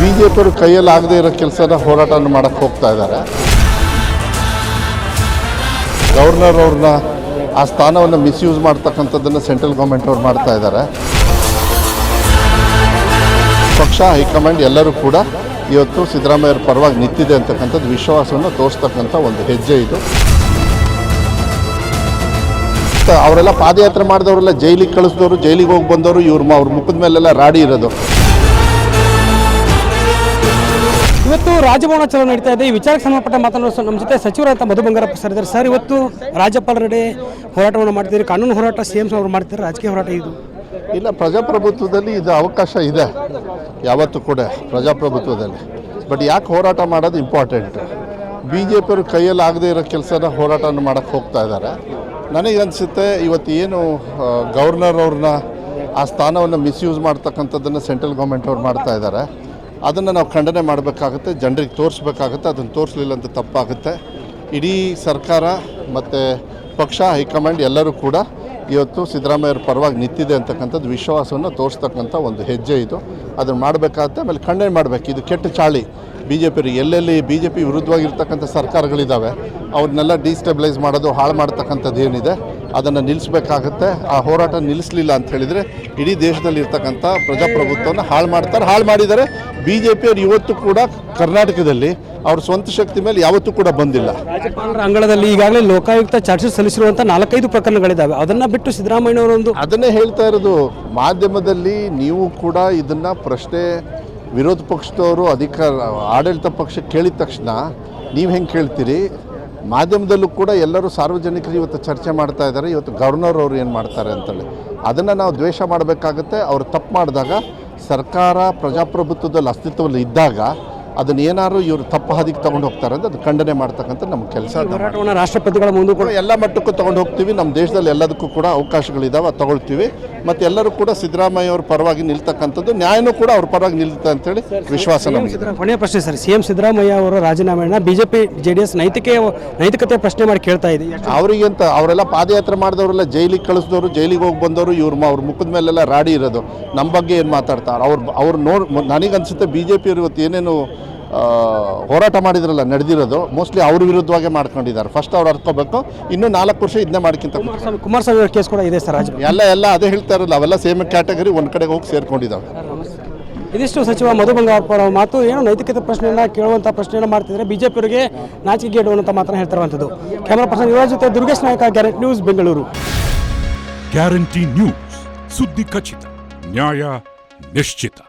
ಬಿಜೆಪಿಯವರು ಕೈಯಲ್ಲಿ ಆಗದೆ ಇರೋ ಕೆಲಸನ ಹೋರಾಟವನ್ನು ಮಾಡಕ್ಕೆ ಹೋಗ್ತಾ ಇದ್ದಾರೆ. ಗವರ್ನರ್ ಅವ್ರನ್ನ ಆ ಸ್ಥಾನವನ್ನು ಮಿಸ್ಯೂಸ್ ಮಾಡ್ತಕ್ಕಂಥದ್ದನ್ನು ಸೆಂಟ್ರಲ್ ಗೌರ್ಮೆಂಟ್ ಅವ್ರು ಮಾಡ್ತಾ ಇದ್ದಾರೆ. ಪಕ್ಷ ಹೈಕಮಾಂಡ್ ಎಲ್ಲರೂ ಕೂಡ ಇವತ್ತು ಸಿದ್ದರಾಮಯ್ಯರ ಪರವಾಗಿ ನಿಂತಿದೆ ಅಂತಕ್ಕಂಥದ್ದು ವಿಶ್ವಾಸವನ್ನು ತೋರಿಸ್ತಕ್ಕಂಥ ಒಂದು ಹೆಜ್ಜೆ ಇದು. ಅವರೆಲ್ಲ ಪಾದಯಾತ್ರೆ ಮಾಡಿದವರೆಲ್ಲ ಜೈಲಿಗೆ ಕಳಿಸಿದವರು, ಜೈಲಿಗೆ ಹೋಗಿ ಬಂದವರು, ಅವ್ರ ಮುಖದ ಮೇಲೆಲ್ಲ ರಾಡಿ ಇರೋದು. ಇವತ್ತು ರಾಜಭವನ ಚಲೋ ನಡೀತಾ ಇದೆ. ಈ ವಿಚಾರಕ್ಕೆ ಸಂಬಂಧಪಟ್ಟ ಮಾತನಾಡಲು ನಮ್ಮ ಜೊತೆ ಸಚಿವರಾದ ಮಧು ಬಂಗಾರಪ್ಪ ಸರ್ ಇದ್ದಾರೆ. ಸರ್, ಇವತ್ತು ರಾಜ್ಯಪಾಲರೆಡೆ ಹೋರಾಟವನ್ನು ಮಾಡ್ತಿದ್ದಾರೆ, ಕಾನೂನು ಹೋರಾಟ CM ಅವರು ಮಾಡ್ತಿದ್ದಾರೆ, ರಾಜಕೀಯ ಹೋರಾಟ ಇದು ಇಲ್ಲ, ಪ್ರಜಾಪ್ರಭುತ್ವದಲ್ಲಿ ಇದು ಅವಕಾಶ ಇದೆ ಯಾವತ್ತೂ ಕೂಡ ಪ್ರಜಾಪ್ರಭುತ್ವದಲ್ಲಿ. ಬಟ್ ಯಾಕೆ ಹೋರಾಟ ಮಾಡೋದು ಇಂಪಾರ್ಟೆಂಟ್. ಬಿಜೆಪಿಯವರು ಕೈಯಲ್ಲಿ ಆಗದೆ ಇರೋ ಕೆಲಸನ ಹೋರಾಟವನ್ನು ಮಾಡೋಕ್ಕೆ ಹೋಗ್ತಾ ಇದ್ದಾರೆ. ನನಗನ್ಸುತ್ತೆ ಇವತ್ತು ಏನು ಗವರ್ನರ್ ಅವ್ರನ್ನ ಆ ಸ್ಥಾನವನ್ನು ಮಿಸ್ಯೂಸ್ ಮಾಡ್ತಕ್ಕಂಥದ್ದನ್ನು ಸೆಂಟ್ರಲ್ ಗೌರ್ಮೆಂಟ್ ಅವ್ರು ಮಾಡ್ತಾ ಇದ್ದಾರೆ. ಅದನ್ನು ನಾವು ಖಂಡನೆ ಮಾಡಬೇಕಾಗುತ್ತೆ, ಜನರಿಗೆ ತೋರಿಸ್ಬೇಕಾಗುತ್ತೆ. ಅದನ್ನು ತೋರಿಸಲಿಲ್ಲ ಅಂತ ತಪ್ಪಾಗುತ್ತೆ. ಇಡೀ ಸರ್ಕಾರ ಮತ್ತು ಪಕ್ಷ ಹೈಕಮಾಂಡ್ ಎಲ್ಲರೂ ಕೂಡ ಇವತ್ತು ಸಿದ್ದರಾಮಯ್ಯರ ಪರವಾಗಿ ನಿಂತಿದೆ ಅಂತಕ್ಕಂಥದ್ದು ವಿಶ್ವಾಸವನ್ನು ತೋರಿಸ್ತಕ್ಕಂಥ ಒಂದು ಹೆಜ್ಜೆ ಇದು. ಅದನ್ನು ಮಾಡಬೇಕಾಗುತ್ತೆ. ಆಮೇಲೆ ಖಂಡನೆ ಮಾಡಬೇಕು. ಇದು ಕೆಟ್ಟ ಚಾಳಿ. ಬಿಜೆಪಿಯವರು ಎಲ್ಲೆಲ್ಲಿ BJP ವಿರುದ್ಧವಾಗಿರ್ತಕ್ಕಂಥ ಸರ್ಕಾರಗಳಿದ್ದಾವೆ ಅವ್ರನ್ನೆಲ್ಲ ಡಿಸ್ಟೆಬಿಲೈಸ್ ಮಾಡೋದು, ಹಾಳು ಮಾಡ್ತಕ್ಕಂಥದ್ದು ಏನಿದೆ ಅದನ್ನು ನಿಲ್ಲಿಸಬೇಕಾಗುತ್ತೆ. ಆ ಹೋರಾಟ ನಿಲ್ಲಿಸಲಿಲ್ಲ ಅಂತ ಹೇಳಿದರೆ ಇಡೀ ದೇಶದಲ್ಲಿ ಇರ್ತಕ್ಕಂಥ ಪ್ರಜಾಪ್ರಭುತ್ವವನ್ನು ಹಾಳು ಮಾಡಿದ್ದಾರೆ. BJPಯವರು ಇವತ್ತು ಕೂಡ ಕರ್ನಾಟಕದಲ್ಲಿ ಅವ್ರ ಸ್ವಂತ ಶಕ್ತಿ ಮೇಲೆ ಯಾವತ್ತೂ ಕೂಡ ಬಂದಿಲ್ಲ. ರಾಜ್ಯಪಾಲರ ಅಂಗಳದಲ್ಲಿ ಈಗಾಗಲೇ ಲೋಕಾಯುಕ್ತ ಚಾರ್ಜ್ ಶೀಟ್ ಸಲ್ಲಿಸಿರುವಂಥ 4-5 ಪ್ರಕರಣಗಳಿದ್ದಾವೆ. ಅದನ್ನು ಬಿಟ್ಟು ಸಿದ್ದರಾಮಯ್ಯನವರೊಂದು ಅದನ್ನೇ ಹೇಳ್ತಾ ಇರೋದು. ಮಾಧ್ಯಮದಲ್ಲಿ ನೀವು ಕೂಡ ಇದನ್ನು ಪ್ರಶ್ನೆ ವಿರೋಧ ಪಕ್ಷದವರು ಆಡಳಿತ ಪಕ್ಷ ಕೇಳಿದ ತಕ್ಷಣ ನೀವು ಹೆಂಗೆ ಕೇಳ್ತೀರಿ? ಮಾಧ್ಯಮದಲ್ಲೂ ಕೂಡ ಎಲ್ಲರೂ ಸಾರ್ವಜನಿಕರು ಇವತ್ತು ಚರ್ಚೆ ಮಾಡ್ತಾ ಇದ್ದಾರೆ. ಇವತ್ತು ಗವರ್ನರ್ ಅವರು ಏನು ಮಾಡ್ತಾರೆ ಅಂತೇಳಿ ಅದನ್ನು ನಾವು ದ್ವೇಷ ಮಾಡಬೇಕಾಗುತ್ತೆ. ಅವರು ತಪ್ಪು ಮಾಡಿದಾಗ ಸರ್ಕಾರ ಪ್ರಜಾಪ್ರಭುತ್ವದಲ್ಲಿ ಅಸ್ತಿತ್ವದಲ್ಲಿ ಇದ್ದಾಗ ಅದನ್ನು ಏನಾದ್ರು ಇವರು ತಪ್ಪು ಹಾದಿಗೆ ತೊಗೊಂಡು ಹೋಗ್ತಾರೆ ಅಂತ ಅದು ಖಂಡನೆ ಮಾಡ್ತಕ್ಕಂಥ ನಮ್ಮ ಕೆಲಸ. ಹೋರಾಟವನ್ನು ರಾಷ್ಟ್ರಪತಿಗಳ ಮುಂದೆ ಕೂಡ ಎಲ್ಲ ಮಟ್ಟಕ್ಕೂ ತೊಗೊಂಡು ಹೋಗ್ತೀವಿ. ನಮ್ಮ ದೇಶದಲ್ಲಿ ಎಲ್ಲದಕ್ಕೂ ಕೂಡ ಅವಕಾಶಗಳಿದ್ದಾವೆ, ಅದು ತೊಗೊಳ್ತೀವಿ. ಮತ್ತು ಎಲ್ಲರೂ ಕೂಡ ಸಿದ್ದರಾಮಯ್ಯ ಅವ್ರ ಪರವಾಗಿ ನಿಲ್ತಕ್ಕಂಥದ್ದು, ನ್ಯಾಯನೂ ಕೂಡ ಅವ್ರ ಪರವಾಗಿ ನಿಲ್ತಾ ಅಂತೇಳಿ ವಿಶ್ವಾಸ ನಮಗೆ. ಕೊನೆಯ ಪ್ರಶ್ನೆ ಸರ್, CM ಸಿದ್ದರಾಮಯ್ಯ ಅವರ ರಾಜೀನಾಮೆಯನ್ನು BJP JDS ನೈತಿಕತೆ ಪ್ರಶ್ನೆ ಮಾಡಿ ಕೇಳ್ತಾ ಇದೆ. ಅವರಿಗೆಂತ ಅವರೆಲ್ಲ ಪಾದಯಾತ್ರೆ ಮಾಡಿದವರೆಲ್ಲ ಜೈಲಿಗೆ ಕಳಿಸಿದವರು, ಜೈಲಿಗೆ ಹೋಗಿ ಬಂದವರು, ಅವ್ರ ಮುಖದ ಮೇಲೆಲ್ಲ ರಾಡಿ ಇರೋದು. ನಮ್ಮ ಬಗ್ಗೆ ಏನು ಮಾತಾಡ್ತಾರೆ ಅವ್ರು ನನಗನ್ಸುತ್ತೆ BJPಯವರು ಇವತ್ತು ಏನೇನು ಹೋರಾಟ ಮಾಡಿದ್ರಲ್ಲ ನಡೆದಿರೋದು ಮೋಸ್ಟ್ಲಿ ಅವ್ರ ವಿರುದ್ಧವಾಗೇ ಮಾಡ್ಕೊಂಡಿದ್ದಾರೆ. ಫಸ್ಟ್ ಅವ್ರು ಅರ್ಕೋಬೇಕು. ಇನ್ನೂ 4 ವರ್ಷ ಇದನ್ನೇ ಮಾಡ್ಕಿಂತ ಕುಮಾರಸ್ವಾಮಿ ಅವ್ರ ಕೇಸ್ ಕೂಡ ಇದೆ ಸರ್. ಎಲ್ಲ ಅದೇ ಹೇಳ್ತಾ ಇರಲ್ಲ, ಅವೆಲ್ಲ ಸೇಮ್ ಕ್ಯಾಟಗರಿ ಒಂದು ಕಡೆಗೆ ಹೋಗಿ ಸೇರ್ಕೊಂಡಿದ್ದಾವೆ. ಇದಿಷ್ಟು ಸಚಿವ ಮಧು ಬಂಗಾರಪ್ಪ ಅವರ ಮಾತು. ಏನು ನೈತಿಕತೆ ಪ್ರಶ್ನೆಯನ್ನು ಕೇಳುವಂಥ ಪ್ರಶ್ನೆಯನ್ನು ಮಾಡ್ತಿದ್ದಾರೆ. BJPಯವರಿಗೆ ನಾಚಿಕೆ ಇಡುವಂಥ ಮಾತನ್ನು ಹೇಳ್ತಿರುವಂಥದ್ದು. ಕ್ಯಾಮರಾ ಪರ್ಸನ್ ಇವರ ಜೊತೆ ದುರ್ಗೇಶ್ ನಾಯಕ, guarantee news, Bengaluru. Guarantee news, ಸುದ್ದಿ ಖಚಿತ, ನ್ಯಾಯ ನಿಶ್ಚಿತ.